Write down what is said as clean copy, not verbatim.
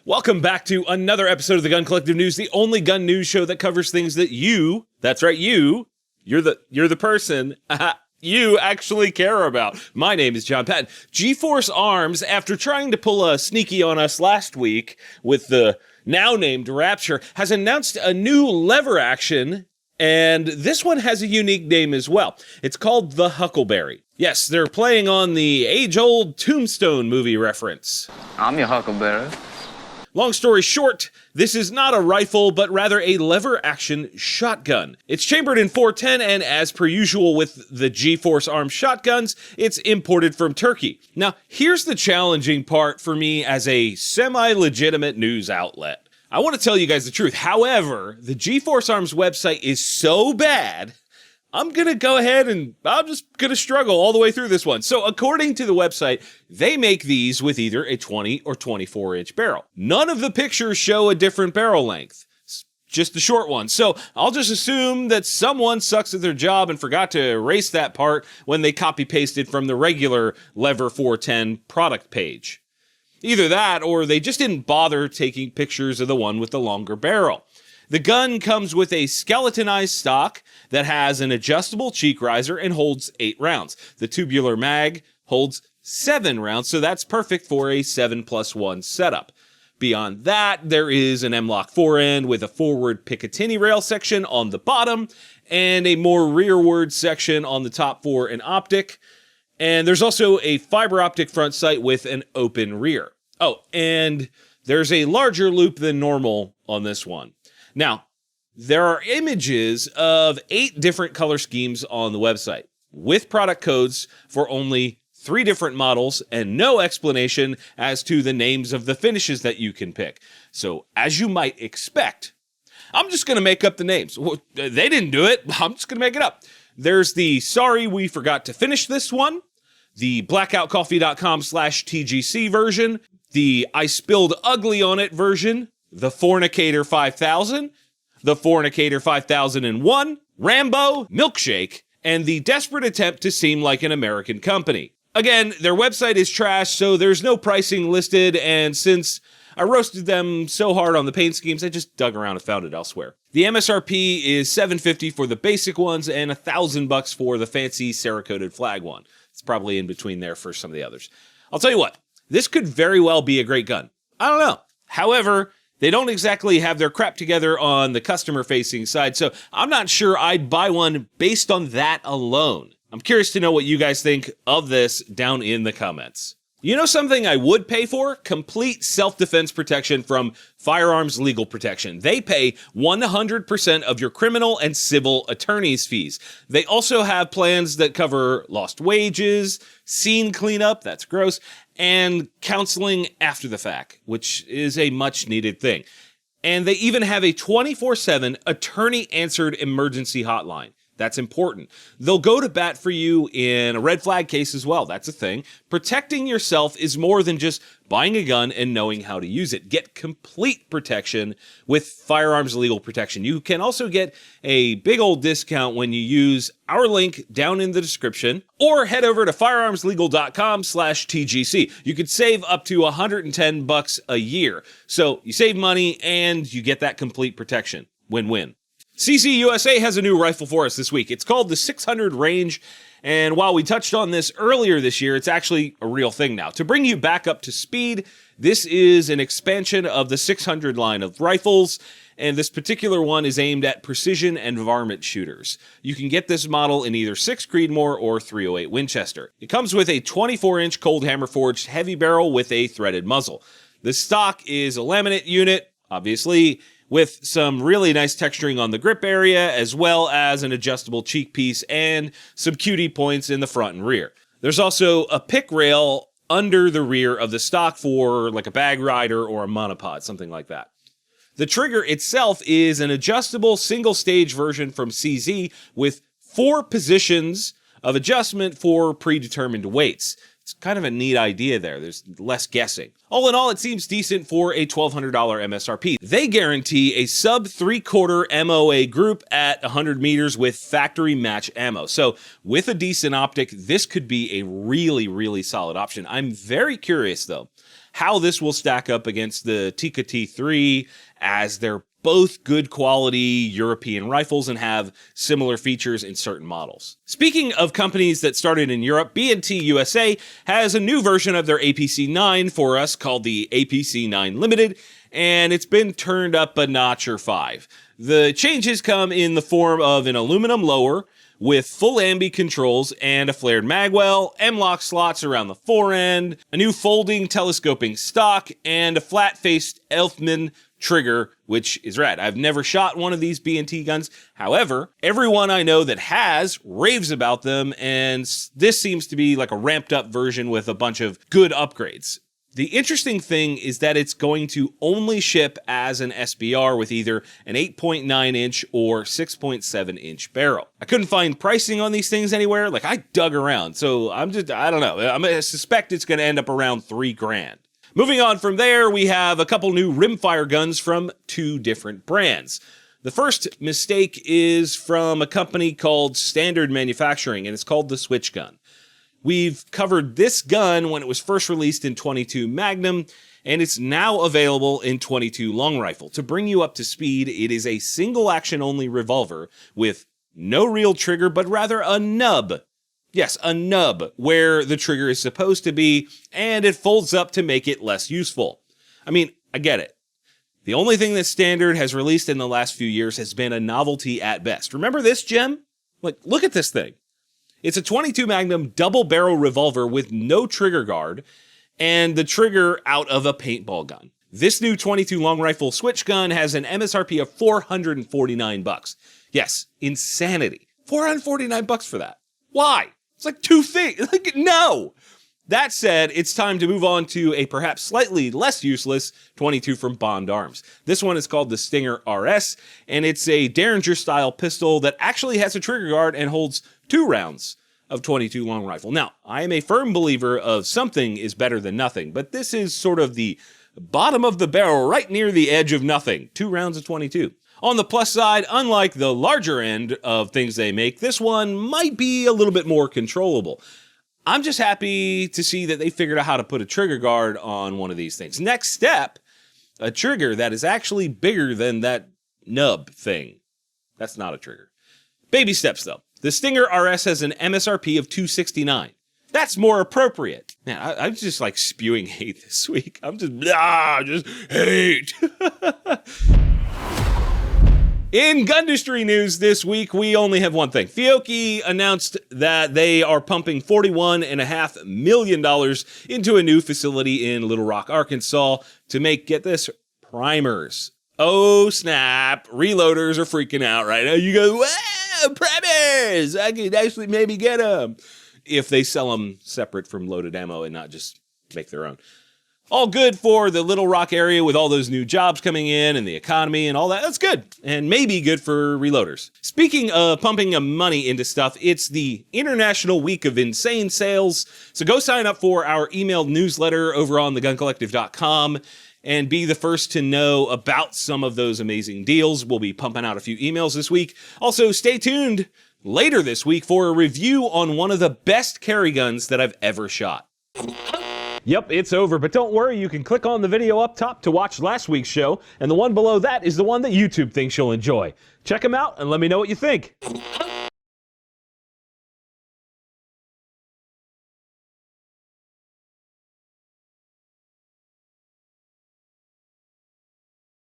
Welcome back to another episode of the Gun Collective News, the only gun news show that covers things that that's right, you're the person, you actually care about. My name is Jon Patton. GeForce Arms, after trying to pull a sneaky on us last week with the now named Rapture, has announced a new lever action, and this one has a unique name as well. It's called the Huckleberry. Yes, they're playing on the age-old Tombstone movie reference. I'm your Huckleberry. Long story short, this is not a rifle, but rather a lever-action shotgun. It's chambered in 410, and as per usual with the GeForce Arms shotguns, it's imported from Turkey. Now, here's the challenging part for me as a semi-legitimate news outlet. I want to tell you guys the truth. However, the GeForce Arms website is so bad, I'm going to go ahead and I'm just going to struggle all the way through this one. So according to the website, they make these with either a 20 or 24 inch barrel. None of the pictures show a different barrel length, just the short one. So I'll just assume that someone sucks at their job and forgot to erase that part when they copy pasted from the regular Lever 410 product page. Either that or they just didn't bother taking pictures of the one with the longer barrel. The gun comes with a skeletonized stock that has an adjustable cheek riser and holds 8 rounds. The tubular mag holds 7 rounds, so that's perfect for a 7+1 setup. Beyond that, there is an M-LOK forend with a forward Picatinny rail section on the bottom and a more rearward section on the top for an optic. And there's also a fiber optic front sight with an open rear. Oh, and there's a larger loop than normal on this one. Now, there are images of 8 different color schemes on the website, with product codes for only 3 different models and no explanation as to the names of the finishes that you can pick. So, as you might expect, I'm just going to make up the names. Well, they didn't do it, I'm just going to make it up. There's the Sorry We Forgot to Finish This One, the blackoutcoffee.com/TGC version, the I Spilled Ugly on It version, the Fornicator 5000, the Fornicator 5001, Rambo, Milkshake, and the desperate attempt to seem like an American company. Again, their website is trash, so there's no pricing listed, and since I roasted them so hard on the paint schemes, I just dug around and found it elsewhere. The MSRP is $750 for the basic ones and $1,000 for the fancy Cerakoted flag one. It's probably in between there for some of the others. I'll tell you what, this could very well be a great gun. I don't know. However, they don't exactly have their crap together on the customer-facing side, so I'm not sure I'd buy one based on that alone. I'm curious to know what you guys think of this down in the comments. You know something I would pay for? Complete self-defense protection from Firearms Legal Protection. They pay 100% of your criminal and civil attorney's fees. They also have plans that cover lost wages, scene cleanup, that's gross, and counseling after the fact, which is a much needed thing. And they even have a 24/7 attorney-answered emergency hotline. That's important. They'll go to bat for you in a red flag case as well. That's a thing. Protecting yourself is more than just buying a gun and knowing how to use it. Get complete protection with Firearms Legal Protection. You can also get a big old discount when you use our link down in the description or head over to firearmslegal.com/TGC. You could save up to $110 a year. So you save money and you get that complete protection. Win-win. CC USA has a new rifle for us this week. It's called the 600 range, and while we touched on this earlier this year, it's actually a real thing now. To bring you back up to speed, this is an expansion of the 600 line of rifles, and this particular one is aimed at precision and varmint shooters. You can get this model in either 6 Creedmoor or 308 Winchester. It comes with a 24-inch cold hammer forged heavy barrel with a threaded muzzle. The stock is a laminate unit, obviously, with some really nice texturing on the grip area, as well as an adjustable cheek piece and some cutie points in the front and rear. There's also a pick rail under the rear of the stock for like a bag rider or a monopod, something like that. The trigger itself is an adjustable single-stage version from CZ with 4 positions of adjustment for predetermined weights. It's kind of a neat idea there. There's less guessing. All in all, it seems decent for a $1,200 MSRP. They guarantee a sub 3/4 MOA group at 100 meters with factory match ammo. So with a decent optic, this could be a really, really solid option. I'm very curious though. how this will stack up against the Tikka T3, as they're both good quality European rifles and have similar features in certain models. Speaking of companies that started in Europe, B&T USA has a new version of their APC9 for us called the APC9 Limited, and it's been turned up a notch or 5. The changes come in the form of an aluminum lower with full ambi controls and a flared magwell, M-lock slots around the fore end, a new folding telescoping stock, and a flat-faced Elfman trigger, which is rad. I've never shot one of these B&T guns. However, everyone I know that has raves about them, and this seems to be like a ramped up version with a bunch of good upgrades. The interesting thing is that it's going to only ship as an SBR with either an 8.9 inch or 6.7 inch barrel. I couldn't find pricing on these things anywhere. Like, I dug around, so I don't know. I suspect it's going to end up around $3,000. Moving on from there, we have a couple new rimfire guns from 2 different brands. The first mistake is from a company called Standard Manufacturing, and it's called the Switch Gun. We've covered this gun when it was first released in .22 Magnum, and it's now available in .22 Long Rifle. To bring you up to speed, it is a single action only revolver with no real trigger, but rather a nub. Yes, a nub where the trigger is supposed to be, and it folds up to make it less useful. I mean, I get it. The only thing that Standard has released in the last few years has been a novelty at best. Remember this, Jim? Like, look at this thing. It's a .22 Magnum double barrel revolver with no trigger guard, and the trigger out of a paintball gun. This new .22 Long Rifle Switch gun has an MSRP of $449. Yes, insanity. $449 for that. Why? It's like 2 things. Like, no! That said, it's time to move on to a perhaps slightly less useless .22 from Bond Arms. This one is called the Stinger RS, and it's a Derringer-style pistol that actually has a trigger guard and holds 2 rounds of .22 Long Rifle. Now, I am a firm believer of something is better than nothing, but this is sort of the bottom of the barrel right near the edge of nothing. 2 rounds of .22. On the plus side, unlike the larger end of things they make, this one might be a little bit more controllable. I'm just happy to see that they figured out how to put a trigger guard on one of these things. Next step, a trigger that is actually bigger than that nub thing. That's not a trigger. Baby steps, though. The Stinger RS has an MSRP of $269. That's more appropriate. Man, I'm just like spewing hate this week. I'm just hate. In Gundustry news this week, we only have one thing. Theoki announced that they are pumping $41.5 million into a new facility in Little Rock, Arkansas to make, get this, primers. Oh, snap. Reloaders are freaking out right now. You go, wow, primers! I could actually maybe get them. If they sell them separate from loaded ammo and not just make their own. All good for the Little Rock area with all those new jobs coming in and the economy and all that. That's good. And maybe good for reloaders. Speaking of pumping money into stuff, it's the International Week of Insane Sales. So go sign up for our emailed newsletter over on theguncollective.com and be the first to know about some of those amazing deals. We'll be pumping out a few emails this week. Also, stay tuned later this week for a review on one of the best carry guns that I've ever shot. Yep, it's over, but don't worry, you can click on the video up top to watch last week's show, and the one below that is the one that YouTube thinks you'll enjoy. Check them out and let me know what you think.